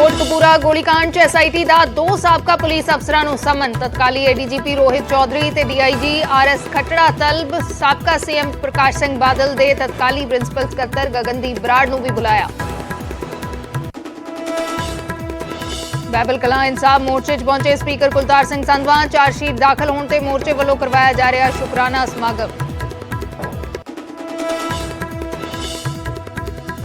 कोटकपूरा गोलीकांड च SIT ਦਾ 2 ਸਾਬਕਾ ਪੁਲਿਸ ਅਫਸਰਾਂ ਨੂੰ ਸਮਨ। ਤਤਕਾਲੀ ADGP ਰੋਹਿਤ ਚੌਧਰੀ ਤੇ DIG RS ਖੱਟੜਾ ਤਲਬ ਸਾਬਕਾ CM ਪ੍ਰਕਾਸ਼ ਸਿੰਘ ਬਾਦਲ ਦੇ ਤਤਕਾਲੀ ਪ੍ਰਿੰਸੀਪਲ ਸਕੱਤਰ ਗਗਨਦੀਪ ਬਰਾੜ ਨੂੰ ਵੀ ਬੁਲਾਇਆ। ਬਾਈਬਲ ਕਲਾਂ इंसाफ मोर्चे च पहुंचे स्पीकर कुलतार सिंह संधवा। चार्जशीट दाखिल होने ते मोर्चे वालों करवाया जा रहा शुकराना समागम।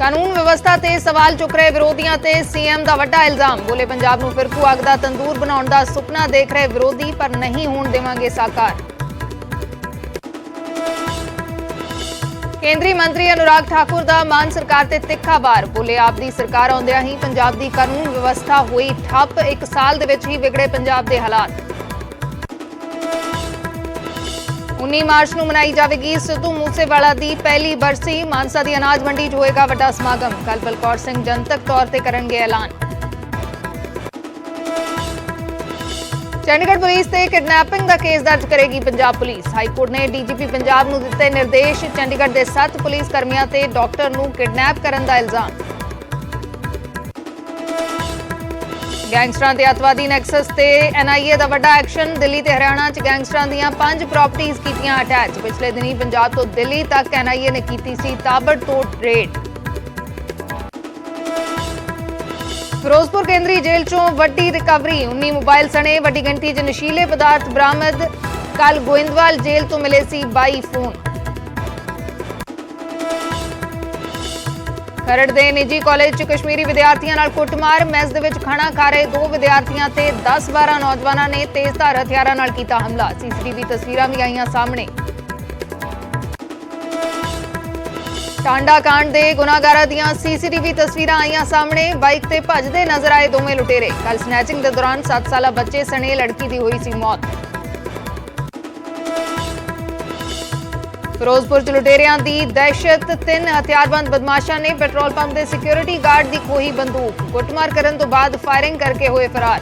कानून व्यवस्था ते सवाल चुक रहे विरोधियों ते CM दा वड्डा इल्जाम। बोले पंजाब नूं फिरकू अग दा तंदूर बनाउण दा सुपना देख रहे विरोधी, पर नहीं होण देवांगे साकार। केंद्रीय मंत्री अनुराग ठाकुर दा मान सरकार ते तिखा वार। बोले आप दी सरकार आउंदियां ही पंजाब दी कानून व्यवस्था हुई ठप। 1 साल दे विच ही बिगड़े पंजाब दे हालात। 19 मार्च नूं मनाई जाएगी सिद्धू मूसेवाला दी पहली बरसी। मानसा दी अनाज मंडी च होएगा वड्डा समागम। कल बलकौर सिंह जनतक तौर ते करनगे ऐलान। चंडीगढ़ पुलिस ते किडनैपिंग का केस दर्ज करेगी पंजाब पुलिस। हाईकोर्ट ने DGP पंजाब नूं दित्ते निर्देश। चंडीगढ़ के 7 पुलिस कर्मियों ते डॉक्टर नूं किडनैप करन दा इल्जाम। गैंगस्टरां ते अतवादी नैक्सस ते NIA दा वड्डा एक्शन। दिल्ली ते हरियाणा च गैंगस्टरां दीयां 5 प्रॉपर्टीज कीतियां अटैच। पिछले दिनी पंजाब तो दिल्ली तक NIA ने कीती सी ताबड़तोड़ रेड। फिरोजपुर केंद्रीय जेल चों वड्डी रिकवरी। 19 मोबाइल सने वड्डी गिणती च नशीले पदार्थ बरामद। कल गोइंदवाल जेल तो मिले सी 22 फोन। खरड़ दे निजी कॉलेज च कश्मीरी विद्यार्थियों नाल कुੱਟਮਾਰ। मैस दे विच खाना खा रहे 2 विद्यार्थियों ते 10-12 नौजवानों ने तेजधार हथियारां नाल कीता हमला। CCTV तस्वीरां भी आईयां सामने। टांडा कांड दे गुनाहगारां दीयां CCTV तस्वीरां आईयां सामने। बाइक ते भजदे नजर आए दोवें लुटेरे। कल स्नैचिंग दे दौरान 7 साला बच्चे सने लड़की दी हुई सी मौत। फिरोजपुर च लुटेरियां दी दहशत। 3 हथियारबंद बदमाशां ने पेट्रोल पंप दे सिक्योरिटी गार्ड दी खोही बंदूक। कुੱਟਮਾਰ करन तो बाद फायरिंग करके होए फरार।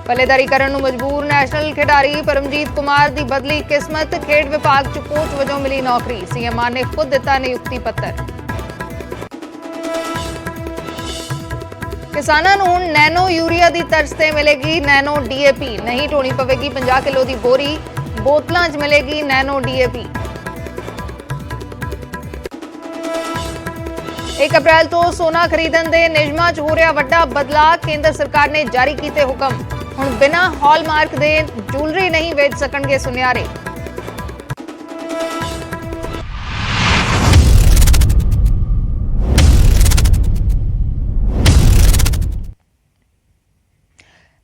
पल्लेदारी करन नूं मजबूर नैशनल खिडारी परमजीत कुमार दी बदली किस्मत। खेड विभाग च कोच वजों मिली नौकरी। CM मान ने खुद दिता नियुक्ति पत्र। किसानां नूं हुण नैनो यूरिया दी तर्ज ते मिलेगी नैनो DAP। नहीं ढोणी पवेगी 50 किलो दी बोरी। बोतलां च मिलेगी नैनो DAP। 1 अप्रैल तो सोना खरीदण दे नियमां च हो रहा वड्डा बदलाव। केंद्र सरकार ने जारी कीते हुकम। हुण बिना हॉलमार्क दे ज्वेलरी नहीं वेच सकणगे सुनियारे।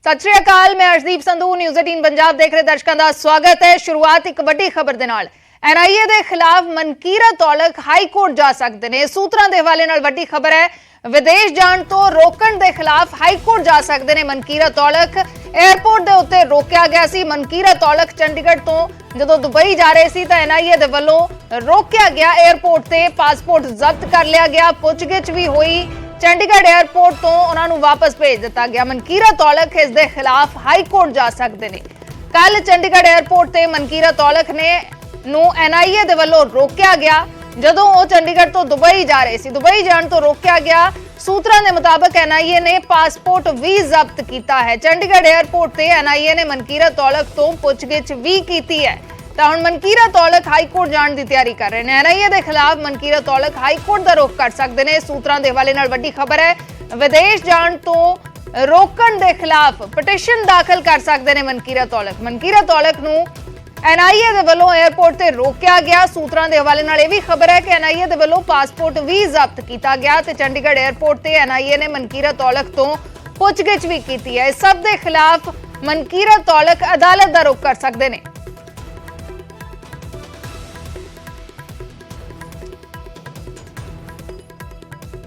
सत श्री अकाल, मैं अर्शदीप संधू न्यूज़ 18 पंजाब देख रहे दर्शकों का स्वागत है। शुरुआत एक बड़ी खबर दे नाल। NIA के खिलाफ मनकीरत औलख हाईकोर्ट जा सकते हैं। सूत्रां के हवाले नाल वड्डी खबर है। विदेश जाण तो रोकण के खिलाफ हाईकोर्ट जा सकते हैं मनकीरत औलख। एयरपोर्ट के उत्ते रोकया गया सी मनकीरत औलख। चंडीगढ़ तो जदों दुबई जा रहे सी तो NIA दे वल्लों रोकया गया। एयरपोर्ट ते पासपोर्ट जब्त कर लिया गया। पुछगिछ भी हुई। चंडीगढ़ एयरपोर्ट तो उन्होंने वापस भेज दिता गया। मनकीरत औलख इस दे खिलाफ हाईकोर्ट जा सकते हैं। कल चंडीगढ़ एयरपोर्ट ते मनकीरत औलख ने NIA दे वल्लों रोकया गया जदों वो चंडीगढ़ तो दुबई जा रहे सी। दुबई जाण तो रोकया गया। सूत्रां दे मुताबिक NIA ने पासपोर्ट भी जब्त किया है। चंडीगढ़ एयरपोर्ट ते NIA ने मनकीरत औलख तो पुछगिछ भी की है। तो हुण मनकीरत औलख हाईकोर्ट जाण की तैयारी कर रहे हैं। NIA के खिलाफ मनकीरत औलख हाईकोर्ट का रुख कर सकते हैं। सूत्रां दे हवाले नाल वड्डी खबर है। विदेश जाण तो रोकण के खिलाफ पटिशन दाखिल कर सकते हैं मनकीरत औलख। मनकीरत औलख नूं NIA दे वल्लों एयरपोर्ट ते रोकया गया। सूत्रां दे हवाले नाल यह भी खबर है कि NIA दे वल्लों पासपोर्ट भी जब्त किया गया ते चंडीगढ़ एयरपोर्ट ते NIA ने मनकीरत औलख तो पुछगिछ भी की है। इस सब के खिलाफ मनकीरत औलख अदालत का रुख कर सकते हैं।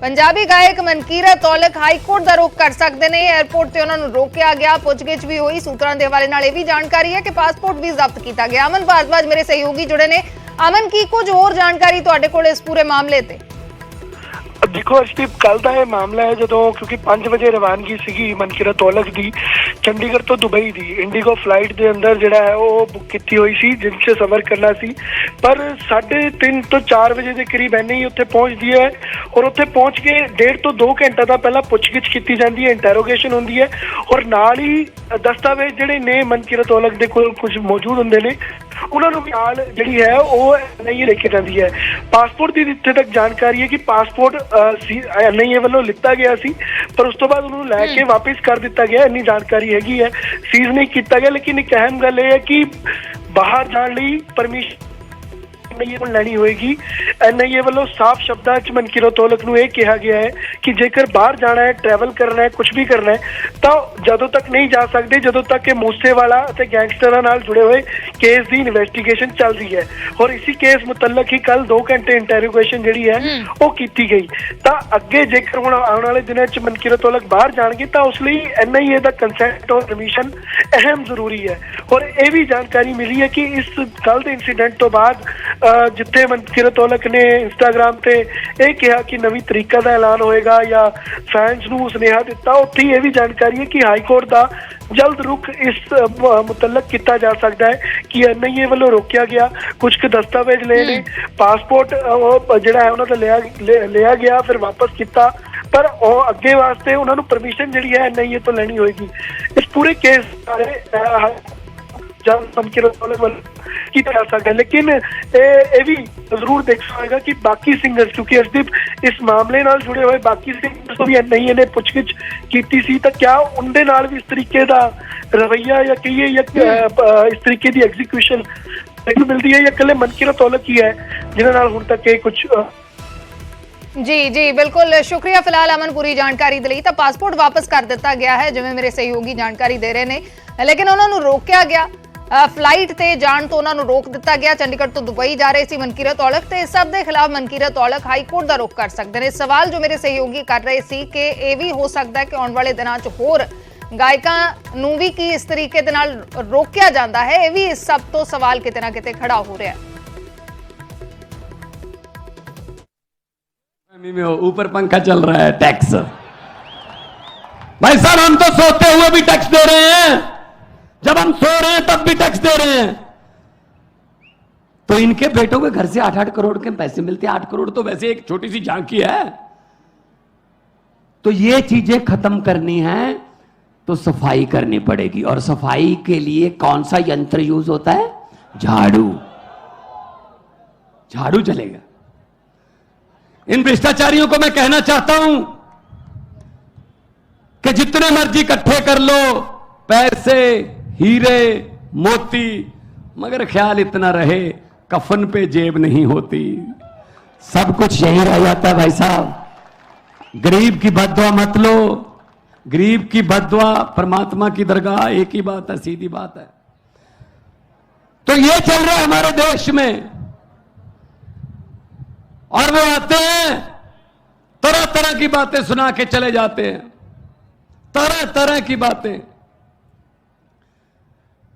पंजाबी गायक मनकीरत औलख हाईकोर्ट का रुख कर सकते हैं। एयरपोर्ट से उन्होंने रोकया गया। पुछगिछ भी हुई। सूत्रां के हवाले नाल यह भी जानकारी है कि पासपोर्ट भी जब्त किया गया। अमन भारद्वाज मेरे सहयोगी जुड़े ने। अमन, की कुछ होर जानकारी तुहाडे कोल इस पूरे मामले ते? देखो अर्शदीप, कल का यह मामला है जो क्योंकि 5 बजे रवानगी सी मनकीरत औलख की चंडीगढ़ तो दुबई की इंडिगो फ्लाइट के अंदर जोड़ा है वो बुक की हुई सी जिनसे सफर करना सी, पर 3:30 तो 4 बजे के करीब एने ही उत्थे पहुंचती है ਔਰ ਉੱਥੇ ਪਹੁੰਚ ਕੇ 1.5 ਤੋਂ 2 ਘੰਟੇ ਦਾ ਪਹਿਲਾਂ ਪੁੱਛਗਿੱਛ ਕੀਤੀ ਜਾਂਦੀ ਹੈ, ਇੰਟਰੋਗੇਸ਼ਨ ਹੁੰਦੀ ਹੈ ਔਰ ਨਾਲ ਹੀ ਦਸਤਾਵੇਜ਼ ਜਿਹੜੇ ਨੇ ਮਨਕੀਰਤ ਔਲਖ ਦੇ ਕੋਲ ਕੁਝ ਮੌਜੂਦ ਹੁੰਦੇ ਨੇ, ਉਹਨਾਂ ਨੂੰ ਵੀ ਨਾਲ ਜਿਹੜੀ ਹੈ ਉਹ NIA ਲੈ ਕੇ ਜਾਂਦੀ ਹੈ। ਪਾਸਪੋਰਟ ਦੀ ਇੱਥੇ ਤੱਕ ਜਾਣਕਾਰੀ ਹੈ ਕਿ ਪਾਸਪੋਰਟ NIA ਵੱਲੋਂ ਲਿੱਤਾ ਗਿਆ ਸੀ, ਪਰ ਉਸ ਤੋਂ ਬਾਅਦ ਉਹਨੂੰ ਲੈ ਕੇ ਵਾਪਿਸ ਕਰ ਦਿੱਤਾ ਗਿਆ, ਇੰਨੀ ਜਾਣਕਾਰੀ ਹੈਗੀ ਹੈ। ਸੀਜ਼ ਨਹੀਂ ਕੀਤਾ ਗਿਆ, ਲੇਕਿਨ ਇੱਕ ਅਹਿਮ ਗੱਲ ਇਹ ਹੈ ਕਿ ਬਾਹਰ ਜਾਣ ਲਈ ਪਰਮਿਸ਼ਨ NIA ਕੋਲ ਲੈਣੀ ਹੋਏਗੀ। NIA ਵੱਲੋਂ ਸਾਫ਼ ਸ਼ਬਦਾਂ 'ਚ ਮਨਕੀਰਤ ਔਲਖ ਨੂੰ ਇਹ ਕਿਹਾ ਗਿਆ ਹੈ ਕਿ ਜੇਕਰ ਬਾਹਰ ਜਾਣਾ ਹੈ, ਟਰੈਵਲ ਕਰਨਾ ਹੈ, ਕੁਝ ਵੀ ਕਰਨਾ ਹੈ, ਤਾਂ ਜਦੋਂ ਤੱਕ ਨਹੀਂ ਜਾ ਸਕਦੇ ਜਦੋਂ ਤੱਕ ਕਿ ਮੂਸੇਵਾਲਾ ਅਤੇ ਗੈਂਗਸਟਰਾਂ ਨਾਲ ਜੁੜੇ ਹੋਏ ਕੇਸ ਦੀ ਇਨਵੈਸਟੀਗੇਸ਼ਨ ਚੱਲ ਰਹੀ ਹੈ। ਔਰ ਇਸੇ ਕੇਸ ਮੁਤਲਕ ਹੀ ਕੱਲ 2 ਘੰਟੇ ਇੰਟਰੋਗੇਸ਼ਨ ਜਿਹੜੀ ਹੈ ਉਹ ਕੀਤੀ ਗਈ। ਤਾਂ ਅੱਗੇ ਜੇਕਰ ਹੁਣ ਆਉਣ ਵਾਲੇ ਦਿਨਾਂ 'ਚ ਮਨਕੀਰਤ ਔਲਖ ਬਾਹਰ ਜਾਣਗੇ ਤਾਂ ਉਸ ਲਈ NIA ਦਾ ਕੰਸੈਂਟ ਔਰ ਪਰਮਿਸ਼ਨ ਅਹਿਮ ਜ਼ਰੂਰੀ ਹੈ। ਔਰ ਇਹ ਵੀ ਜਾਣਕਾਰੀ ਮਿਲੀ ਹੈ ਕਿ ਇਸ ਕੱਲ ਦੇ ਇੰਸੀਡੈਂਟ ਤੋਂ ਬਾਅਦ ਜਿੱਥੇ ਮਨਕੀਰਤ ਔਲਖ ਨੇ ਇੰਸਟਾਗ੍ਰਾਮ ਤੇ ਇਹ ਕਿਹਾ ਕਿ ਨਵੀਂ ਤਰੀਕਾ ਦਾ ਐਲਾਨ ਹੋਏਗਾ ਜਾਂ ਫੈਨਸ ਨੂੰ ਸੁਨੇਹਾ ਦਿੱਤਾ, ਉੱਥੇ ਇਹ ਵੀ ਜਾਣਕਾਰੀ ਹੈ ਕਿ ਹਾਈ ਕੋਰਟ ਦਾ ਜਲਦ ਰੁਖ ਇਸ ਮੁਤਲਕ ਕੀਤਾ ਜਾ ਸਕਦਾ ਹੈ ਕਿ NIA ਵੱਲੋਂ ਰੋਕਿਆ ਗਿਆ ਕੁਝ ਕੁ ਦਸਤਾਵੇਜ਼ ਲਏ ਨੇ, ਪਾਸਪੋਰਟ ਜਿਹੜਾ ਹੈ ਉਹਨਾਂ ਦਾ ਲਿਆ ਗਿਆ ਫਿਰ ਵਾਪਸ ਕੀਤਾ, ਪਰ ਉਹ ਅੱਗੇ ਵਾਸਤੇ ਉਹਨਾਂ ਨੂੰ ਪਰਮਿਸ਼ਨ ਜਿਹੜੀ ਹੈ NIA ਤੋਂ ਲੈਣੀ ਹੋਏਗੀ। ਇਸ ਪੂਰੇ ਕੇਸ ਬਾਰੇ ਮਨਕੀਰਤ ਔਲਖ ਵੱਲ ਕੀਤਾ ਜਾ ਸਕਦਾ ਹੈ, ਲੇਕਿਨ ਇਹ ਵੀ ਜ਼ਰੂਰ ਦੇਖਣਾ ਹੋਏਗਾ ਕਿ ਬਾਕੀ ਸਿੰਗਰਸ, ਕਿਉਂਕਿ ਅਰਸ਼ਦੀਪ ਇਸ ਮਾਮਲੇ ਨਾਲ ਜੁੜੇ ਹੋਏ ਬਾਕੀ ਸਿੰਗਰਸ ਤੋਂ ਵੀ NIA ਨੇ ਪੁੱਛਗਿੱਛ ਕੀਤੀ ਸੀ, ਤਾਂ ਕਿਆ ਉਹਦੇ ਨਾਲ ਵੀ ਇਸ ਤਰੀਕੇ ਦਾ ਰਵੱਈਆ ਜਾਂ ਕਹੀਏ ਜਾਂ ਇਸ ਤਰੀਕੇ ਦੀ ਐਗਜ਼ੀਕਿਊਸ਼ਨ ਮਿਲਦੀ ਹੈ ਜਾਂ ਇਕੱਲੇ ਮਨਕੀਰਤ ਔਲਖ ਹੀ ਹੈ ਜਿਨ੍ਹਾਂ ਨਾਲ ਹੁਣ ਤੱਕ ਇਹ ਕੁਝ जी बिल्कुल शुक्रिया फिलहाल अमन पूरी जानकारी दे लई। तो पासपोर्ट वापस कर दिता गया है जिवें मेरे सहयोगी जानकारी दे रहे ने, लेकिन उन्होंने रोकिया गया, फ्लाइट ते जाण तो उन्होंने रोक दिता गया। चंडीगढ़ तो दुबई जा रहे सी मनकीरत औलख, ते इस सब दे खिलाफ मनकीरत औलख हाई कोर्ट दा रुख कर सकदे ने। सवाल जो मेरे सहयोगी कर रहे सी कि यह भी हो सकता है कि आने वाले दिनों च होर गायकां नूं भी की इस तरीके दे नाल रोकिया जांदा है, यह भी इस सब तो सवाल किते ना किते खड़ा हो रहा है। में ऊपर पंखा चल रहा है, टैक्स। भाई साहब हम तो सोते हुए भी टैक्स दे रहे हैं, जब हम सो रहे हैं तब भी टैक्स दे रहे हैं। तो इनके बेटों के घर से 8-8 करोड़ के पैसे मिलते हैं। 8 करोड़ तो वैसे एक छोटी सी झांकी है। तो ये चीजें खत्म करनी है तो सफाई करनी पड़ेगी, और सफाई के लिए कौन सा यंत्र यूज होता है? झाड़ू। झाड़ू चलेगा। इन भ्रष्टाचारियों को मैं कहना चाहता हूं कि जितने मर्जी इकट्ठे कर लो पैसे, हीरे, मोती, मगर ख्याल इतना रहे कफन पे जेब नहीं होती। सब कुछ यही रह जाता है भाई साहब। गरीब की बद्दुआ मत लो, गरीब की बद्दुआ परमात्मा की दरगाह एक ही बात है, सीधी बात है। तो ये चल रहा है हमारे देश में, और वो आते हैं तरह तरह की बातें सुना के चले जाते हैं, तरह तरह की बातें।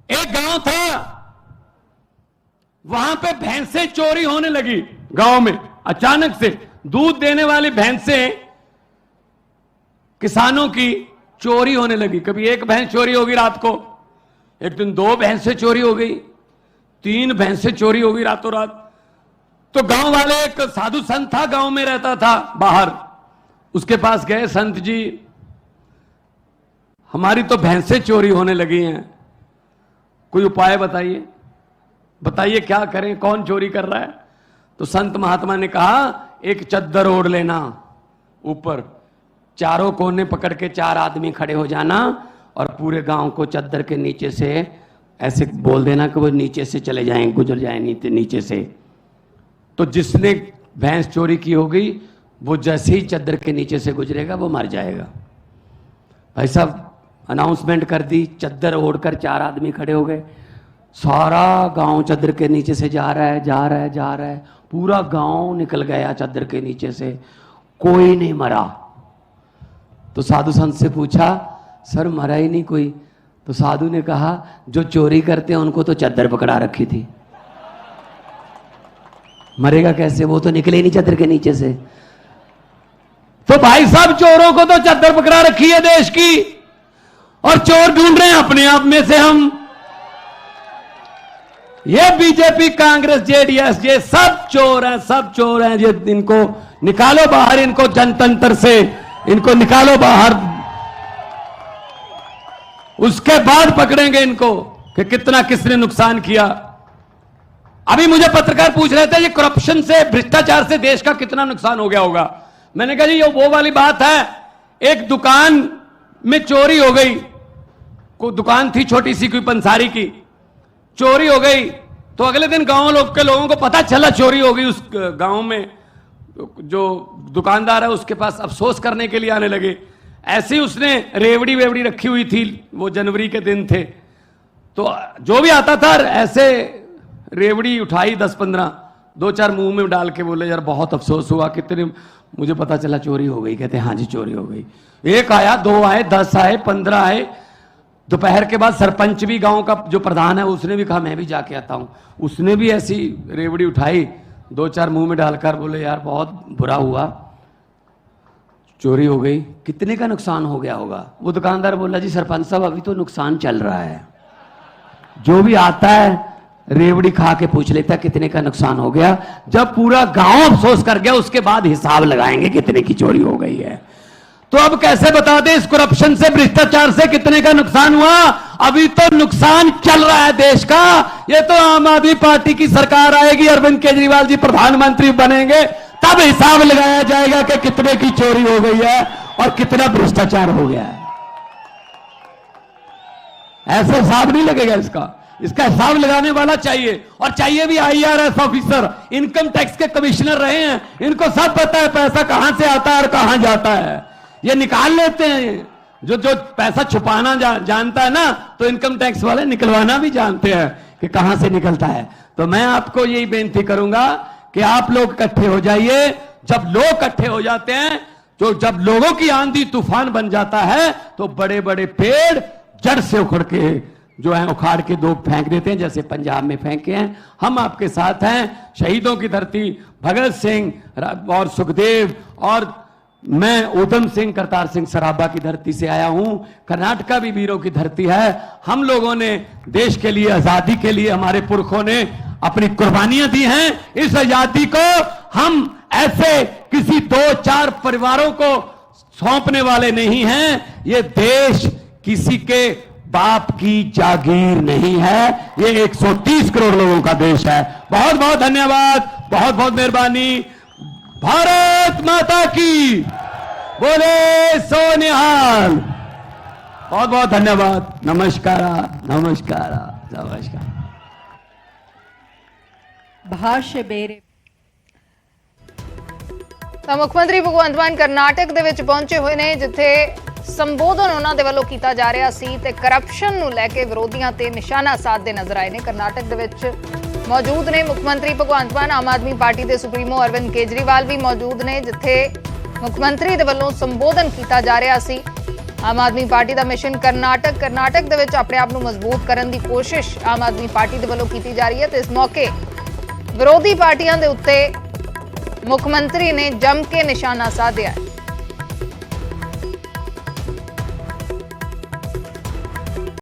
एक गांव था, वहां पे भैंसें चोरी होने लगी। गांव में अचानक से दूध देने वाली भैंसें किसानों की चोरी होने लगी। कभी एक भैंस चोरी होगी रात को, एक दिन 2 भैंसें चोरी हो गई, 3 भैंसें चोरी हो गई रातों रात। तो गांव वाले, एक साधु संत था, गांव में रहता था बाहर, उसके पास गए, संत जी हमारी तो भैंसें चोरी होने लगी हैं, कोई उपाय बताइए, बताइए क्या करें, कौन चोरी कर रहा है? तो संत महात्मा ने कहा एक चद्दर ओढ़ लेना ऊपर, चारों कोने पकड़ के 4 आदमी खड़े हो जाना और पूरे गांव को चद्दर के नीचे से ऐसे बोल देना कि वो नीचे से चले जाएं, गुजर जाएं नीचे से। तो जिसने भैंस चोरी की होगी वो जैसे ही चद्दर के नीचे से गुजरेगा वो मर जाएगा। भाई साहब अनाउंसमेंट कर दी, चद्दर ओढ़कर 4 आदमी खड़े हो गए, सारा गांव चद्दर के नीचे से जा रहा है, जा रहा है, जा रहा है, पूरा गांव निकल गया चद्दर के नीचे से, कोई नहीं मरा। तो साधु संत से पूछा सर मरा ही नहीं कोई? तो साधु ने कहा जो चोरी करते हैं उनको तो चद्दर पकड़ा रखी थी, मरेगा कैसे? वो तो निकले नहीं चद्दर के नीचे से। तो भाई साहब चोरों को तो चद्दर पकड़ा रखी है देश की, और चोर ढूंढ रहे हैं अपने आप में से हम। ये बीजेपी, कांग्रेस, जेडीएस, ये सब चोर हैं, सब चोर हैं। ये इनको निकालो बाहर इनको जनतंत्र से, इनको निकालो बाहर। उसके बाद पकड़ेंगे इनको कि कितना किसने नुकसान किया। अभी मुझे पत्रकार पूछ रहे थे ये करप्शन से, भ्रष्टाचार से देश का कितना नुकसान हो गया होगा। मैंने कहा जी ये वो वाली बात है, एक दुकान में चोरी हो गई, कोई दुकान थी छोटी सी कोई पंसारी की, चोरी हो गई तो अगले दिन गांव के लोगों को पता चला चोरी हो गई। उस गांव में जो दुकानदार है उसके पास अफसोस करने के लिए आने लगे। ऐसे ही उसने रेवड़ी वेवड़ी रखी हुई थी, वो जनवरी के दिन थे, तो जो भी आता था ऐसे रेवड़ी उठाई 10-15, 2-4 मुंह में डाल के बोले यार बहुत अफसोस हुआ, कितने मुझे पता चला चोरी हो गई। कहते हाँ जी चोरी हो गई। एक आया, 2 आए, 10 आए, 15 आए। दोपहर के बाद सरपंच भी, गांव का जो प्रधान है उसने भी कहा मैं भी जाके आता हूं। उसने भी ऐसी रेवड़ी उठाई, 2-4 मुंह में डालकर बोले यार बहुत बुरा हुआ, चोरी हो गई, कितने का नुकसान हो गया होगा। वो दुकानदार बोला जी सरपंच साहब अभी तो नुकसान चल रहा है, जो भी आता है रेवड़ी खा के पूछ लेता है कितने का नुकसान हो गया। जब पूरा गांव अफसोस कर गया उसके बाद हिसाब लगाएंगे कितने की चोरी हो गई है। तो अब कैसे बता दें इस करप्शन से, भ्रष्टाचार से कितने का नुकसान हुआ। अभी तो नुकसान चल रहा है देश का। ये तो आम आदमी पार्टी की सरकार आएगी, अरविंद केजरीवाल जी प्रधानमंत्री बनेंगे, तब हिसाब लगाया जाएगा कि कितने की चोरी हो गई है और कितना भ्रष्टाचार हो गया है। ऐसे हिसाब नहीं लगेगा इसका हिसाब लगाने वाला चाहिए। और चाहिए भी IRS ऑफिसर, इनकम टैक्स के कमिश्नर रहे हैं, इनको सब पता है पैसा कहां से आता है और कहां जाता है। ये निकाल लेते हैं, जो पैसा छुपाना जानता है ना, तो इनकम टैक्स वाले निकलवाना भी जानते हैं कि कहां से निकलता है। तो मैं आपको यही बेनती करूंगा कि आप लोग इकट्ठे हो जाइए। जब लोग इकट्ठे हो जाते हैं, तो जब लोगों की आंधी तूफान बन जाता है, तो बड़े बड़े पेड़ जड़ से उखड़ के जो है उखाड़ के दो फेंक देते हैं, जैसे पंजाब में फेंके हैं। हम आपके साथ हैं। शहीदों की धरती, भगत सिंह और सुखदेव, और मैं ऊधम सिंह, करतार सिंह सराभा की धरती से आया हूं। कर्नाटका भी वीरों की धरती है। हम लोगों ने देश के लिए, आजादी के लिए हमारे पुरखों ने अपनी कुर्बानियां दी हैं। इस आजादी को हम ऐसे किसी 2-4 परिवारों को सौंपने वाले नहीं हैं। ये देश किसी के बाप की जागीर नहीं है, ये 130 करोड़ लोगों का देश है। बहुत बहुत धन्यवाद, बहुत बहुत मेहरबानी। भारत माता की बोले सो निहाल। बहुत बहुत धन्यवाद। नमस्कार नमस्कार नमस्कार। भाष्य बेरे ਤਾਂ ਮੁੱਖ ਮੰਤਰੀ ਭਗਵੰਤ ਮਾਨ ਕਰਨਾਟਕ ਦੇ ਵਿੱਚ ਪਹੁੰਚੇ ਹੋਏ ਨੇ, ਜਿੱਥੇ ਸੰਬੋਧਨ ਉਹਨਾਂ ਦੇ ਵੱਲੋਂ ਕੀਤਾ ਜਾ ਰਿਹਾ ਸੀ ਤੇ ਕਰਪਸ਼ਨ ਨੂੰ ਲੈ ਕੇ ਵਿਰੋਧੀਆਂ ਤੇ ਨਿਸ਼ਾਨਾ ਸਾਧਦੇ ਨਜ਼ਰ ਆਏ ਨੇ। ਕਰਨਾਟਕ ਦੇ ਵਿੱਚ ਮੌਜੂਦ ਨੇ ਮੁੱਖ ਮੰਤਰੀ ਭਗਵੰਤ ਮਾਨ। ਆਮ ਆਦਮੀ ਪਾਰਟੀ ਦੇ ਸੁਪਰੀਮੋ ਅਰਵਿੰਦ ਕੇਜਰੀਵਾਲ ਵੀ ਮੌਜੂਦ ਨੇ, ਜਿੱਥੇ ਮੁੱਖ ਮੰਤਰੀ ਦੇ ਵੱਲੋਂ ਸੰਬੋਧਨ ਕੀਤਾ ਜਾ ਰਿਹਾ ਸੀ। ਆਮ ਆਦਮੀ ਪਾਰਟੀ ਦਾ ਮਿਸ਼ਨ ਕਰਨਾਟਕ ਦੇ ਵਿੱਚ ਆਪਣੇ ਆਪ ਨੂੰ ਮਜ਼ਬੂਤ ਕਰਨ ਦੀ ਕੋਸ਼ਿਸ਼ ਆਮ ਆਦਮੀ ਪਾਰਟੀ ਦੇ ਵੱਲੋਂ ਕੀਤੀ ਜਾ ਰਹੀ ਹੈ। ਤੇ ਇਸ ਮੌਕੇ ਵਿਰੋਧੀ ਪਾਰਟੀਆਂ ਦੇ ਉੱਤੇ ਮੁੱਖ ਮੰਤਰੀ ਨੇ ਜੰਮ ਕੇ ਨਿਸ਼ਾਨਾ ਸਾਧਿਆ।